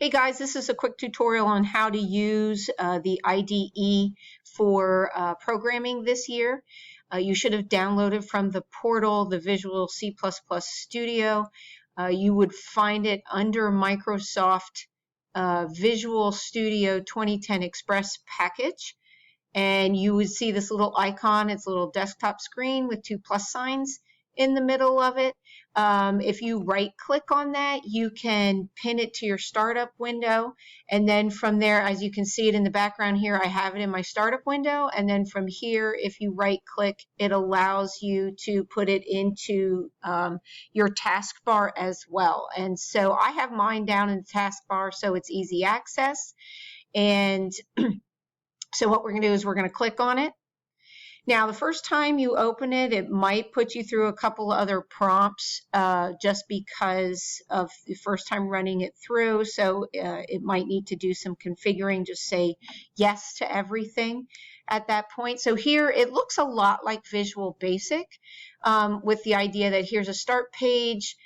Hey guys, this is a quick tutorial on how to use the IDE for programming this year. You should have downloaded from the portal the Visual C++ Studio. You would find it under Microsoft Visual Studio 2010 Express package. And you would see this little icon. It's a little desktop screen with two plus signs in the middle of it. If you right click on that, you can pin it to your startup window, and then from there, as you can see it in the background here, I have it in my startup window, and then from here, if you right click, it allows you to put it into your taskbar as well. And so I have mine down in the taskbar so it's easy access. And so what we're going to do is we're going to click on it. Now, the first time you open it, it might put you through a couple other prompts just because of the first time running it through. So it might need to do some configuring, just say yes to everything at that point. So here it looks a lot like Visual Basic with the idea that here's a start page.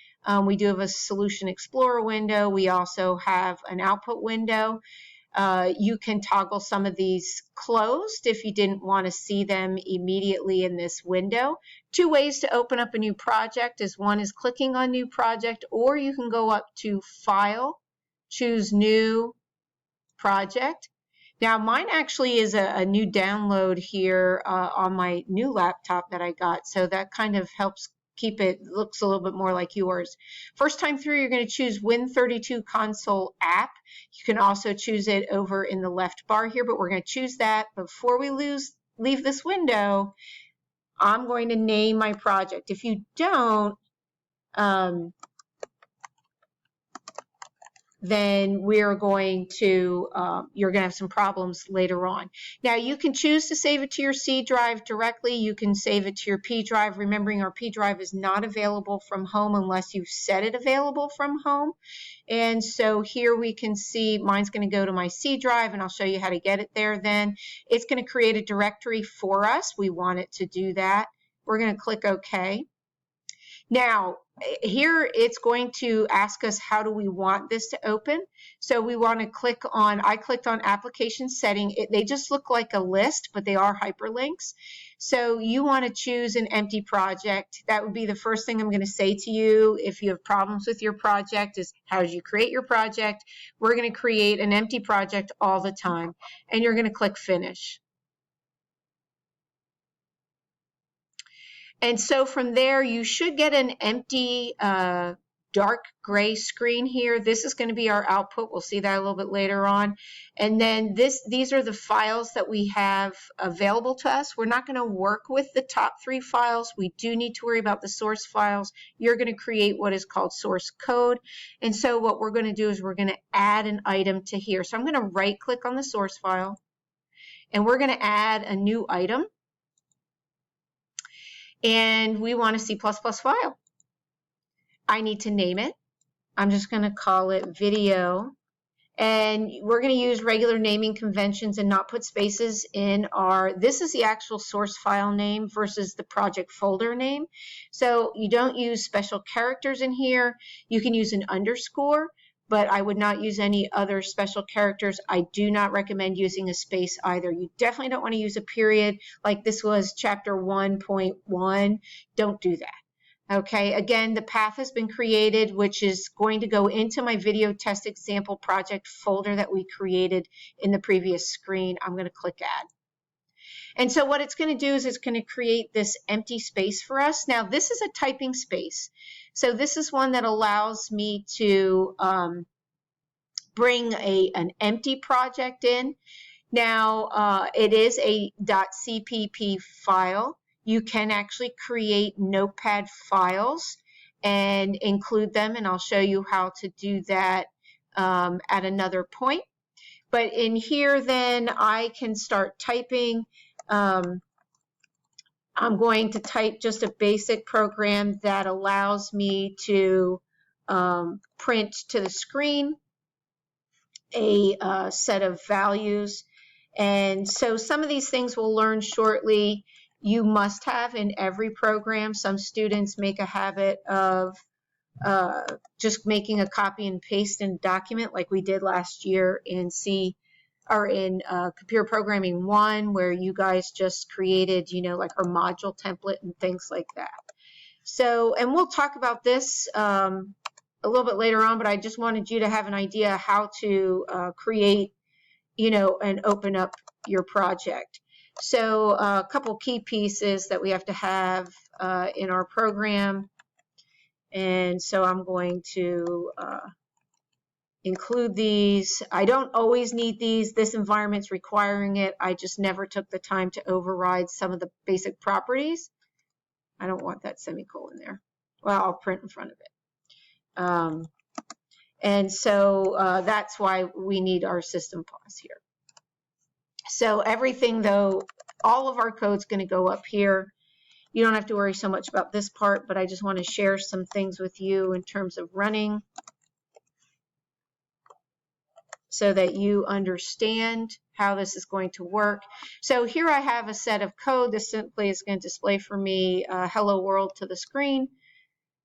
We do have a Solution Explorer window. We also have an output window. You can toggle some of these closed if you didn't want to see them immediately in this window. Two ways to open up a new project is one is clicking on New Project, or you can go up to File, choose New Project. Now mine actually is a new download here on my new laptop that I got, so that kind of helps keep it looks a little bit more like yours. First time through, you're going to choose Win32 Console App. You can also choose it over in the left bar here, but we're going to choose that. Before we leave this window, I'm going to name my project. If you don't, then we're going to, you're going to have some problems later on. Now you can choose to save it to your C drive directly. You can save it to your P drive, remembering our P drive is not available from home unless you've set it available from home. And so here we can see mine's going to go to my C drive, and I'll show you how to get it there then. It's going to create a directory for us. We want it to do that. We're going to click OK. Now, here it's going to ask us how do we want this to open. So we want to click on, I clicked on application setting. They just look like a list, but they are hyperlinks. So you want to choose an empty project. That would be the first thing I'm going to say to you if you have problems with your project is how did you create your project? We're going to create an empty project all the time, and you're going to click finish. And so from there, you should get an empty dark gray screen here. This is going to be our output. We'll see that a little bit later on. And then these are the files that we have available to us. We're not going to work with the top three files. We do need to worry about the source files. You're going to create what is called source code. And so what we're going to do is we're going to add an item to here. So I'm going to right click on the source file, and we're going to add a new item. And we want a C++ file. I need to name it. I'm just going to call it video. And we're going to use regular naming conventions and not put spaces in this is the actual source file name versus the project folder name. So you don't use special characters in here. You can use an underscore, but I would not use any other special characters. I do not recommend using a space either. You definitely don't want to use a period like this was chapter 1.1. Don't do that. Okay, again, the path has been created, which is going to go into my video test example project folder that we created in the previous screen. I'm going to click add. And so what it's going to do is it's going to create this empty space for us. Now, this is a typing space. So this is one that allows me to bring an empty project in. Now, it is a .cpp file. You can actually create Notepad files and include them, and I'll show you how to do that at another point. But in here, then, I can start typing. I'm going to type just a basic program that allows me to print to the screen a set of values. And so some of these things we'll learn shortly. You must have in every program. Some students make a habit of just making a copy and paste in document like we did last year in Computer Programming 1, where you guys just created, like our module template and things like that. So, and we'll talk about this a little bit later on, but I just wanted you to have an idea how to create, and open up your project. So a couple key pieces that we have to have in our program. And so I'm going to include these. I don't always need these. This environment's requiring it. I just never took the time to override some of the basic properties. I don't want that semicolon there. Well, I'll print in front of it. And so that's why we need our system pause here. So everything, though, all of our code's going to go up here. You don't have to worry so much about this part, but I just want to share some things with you in terms of running so that you understand how this is going to work. So here I have a set of code. This simply is going to display for me hello world to the screen.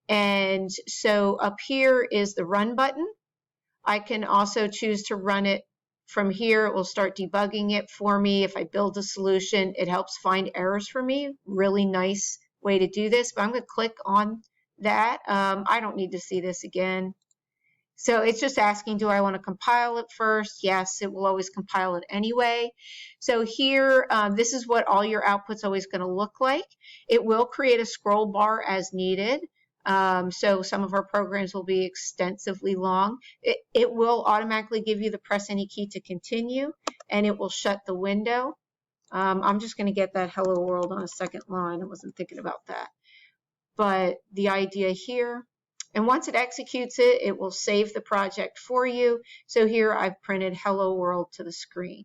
And so up here is the run button. I can also choose to run it from here. It will start debugging it for me. If I build a solution, it helps find errors for me. Really nice way to do this, but I'm going to click on that. I don't need to see this again. So it's just asking, do I want to compile it first? Yes, it will always compile it anyway. So here, this is what all your output's always going to look like. It will create a scroll bar as needed. So some of our programs will be extensively long. It will automatically give you the press any key to continue, and it will shut the window. I'm just going to get that hello world on a second line. I wasn't thinking about that. But the idea here, and once it executes it, it will save the project for you. So here I've printed hello world to the screen.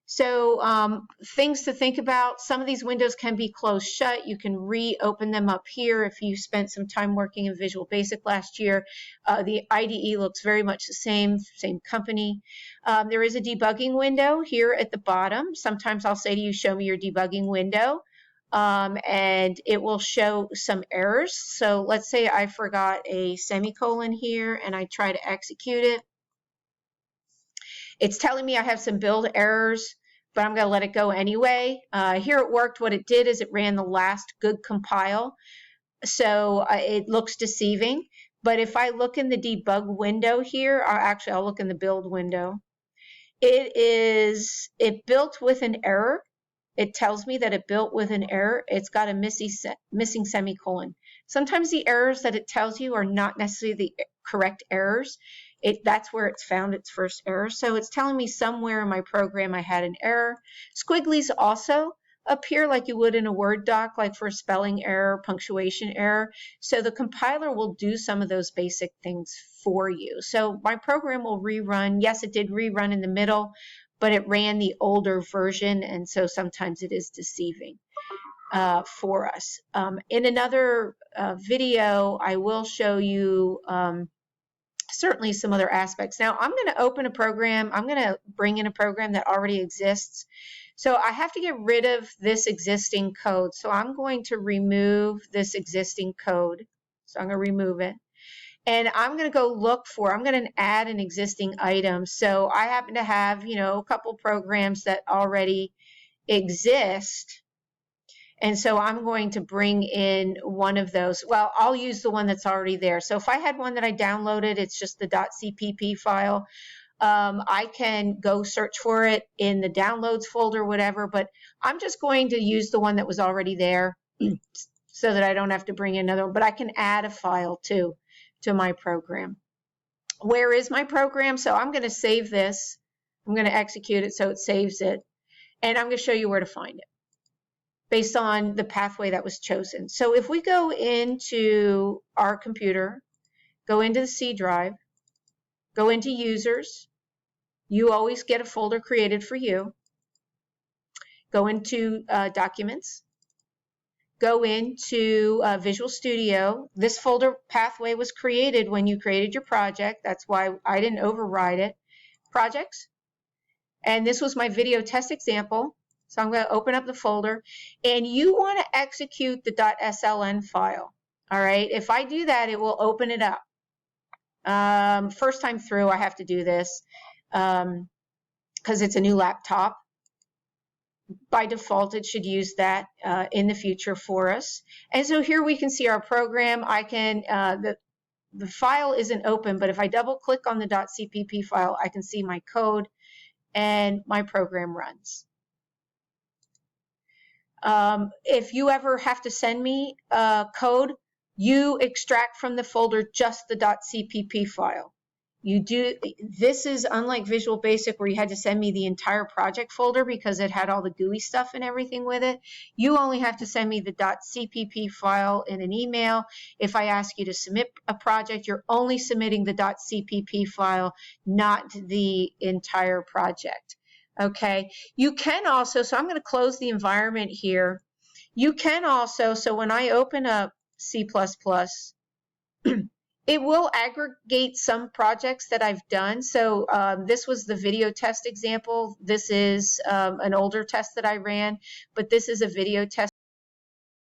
So things to think about, some of these windows can be closed shut. You can reopen them up here if you spent some time working in Visual Basic last year. The IDE looks very much the same company. There is a debugging window here at the bottom. Sometimes I'll say to you, show me your debugging window. And it will show some errors. So let's say I forgot a semicolon here and I try to execute it. It's telling me I have some build errors, but I'm going to let it go anyway. Here it worked. What it did is it ran the last good compile. So it looks deceiving. But if I look in the debug window here, actually I'll look in the build window. It built with an error. It tells me that it built with an error. It's got a missing semicolon. Sometimes the errors that it tells you are not necessarily the correct errors. That's where it's found its first error. So it's telling me somewhere in my program I had an error. Squigglies also appear like you would in a Word doc, like for a spelling error, punctuation error. So the compiler will do some of those basic things for you. So my program will rerun. Yes, it did rerun in the middle, but it ran the older version, and so sometimes it is deceiving for us. In another video, I will show you certainly some other aspects. Now, I'm going to open a program. I'm going to bring in a program that already exists. So I have to get rid of this existing code. So I'm going to remove this existing code. So I'm going to remove it. And I'm going to go look for, I'm going to add an existing item. So I happen to have, a couple programs that already exist. And so I'm going to bring in one of those. Well, I'll use the one that's already there. So if I had one that I downloaded, it's just the .cpp file. I can go search for it in the downloads folder, whatever, but I'm just going to use the one that was already there so that I don't have to bring in another one. But I can add a file too to my program. Where is my program? So I'm going to save this. I'm going to execute it so it saves it. And I'm going to show you where to find it based on the pathway that was chosen. So if we go into our computer, go into the C drive, go into users, you always get a folder created for you. Go into documents. Go into Visual Studio. This folder pathway was created when you created your project. That's why I didn't override it. Projects. And this was my video test example. So I'm going to open up the folder. And you want to execute the .sln file. All right, if I do that, it will open it up. First time through, I have to do this because it's a new laptop. By default, it should use that in the future for us. And so here we can see our program. I can, the file isn't open, but if I double click on the .cpp file, I can see my code and my program runs. If you ever have to send me code, you extract from the folder just the .cpp file. You do, this is unlike Visual Basic where you had to send me the entire project folder because it had all the GUI stuff and everything with it. You only have to send me the .cpp file in an email. If I ask you to submit a project, you're only submitting the .cpp file, not the entire project. Okay, you can also, so I'm going to close the environment here. You can also, so when I open up C++, it will aggregate some projects that I've done. So this was the video test example. This is an older test that I ran, but this is a video test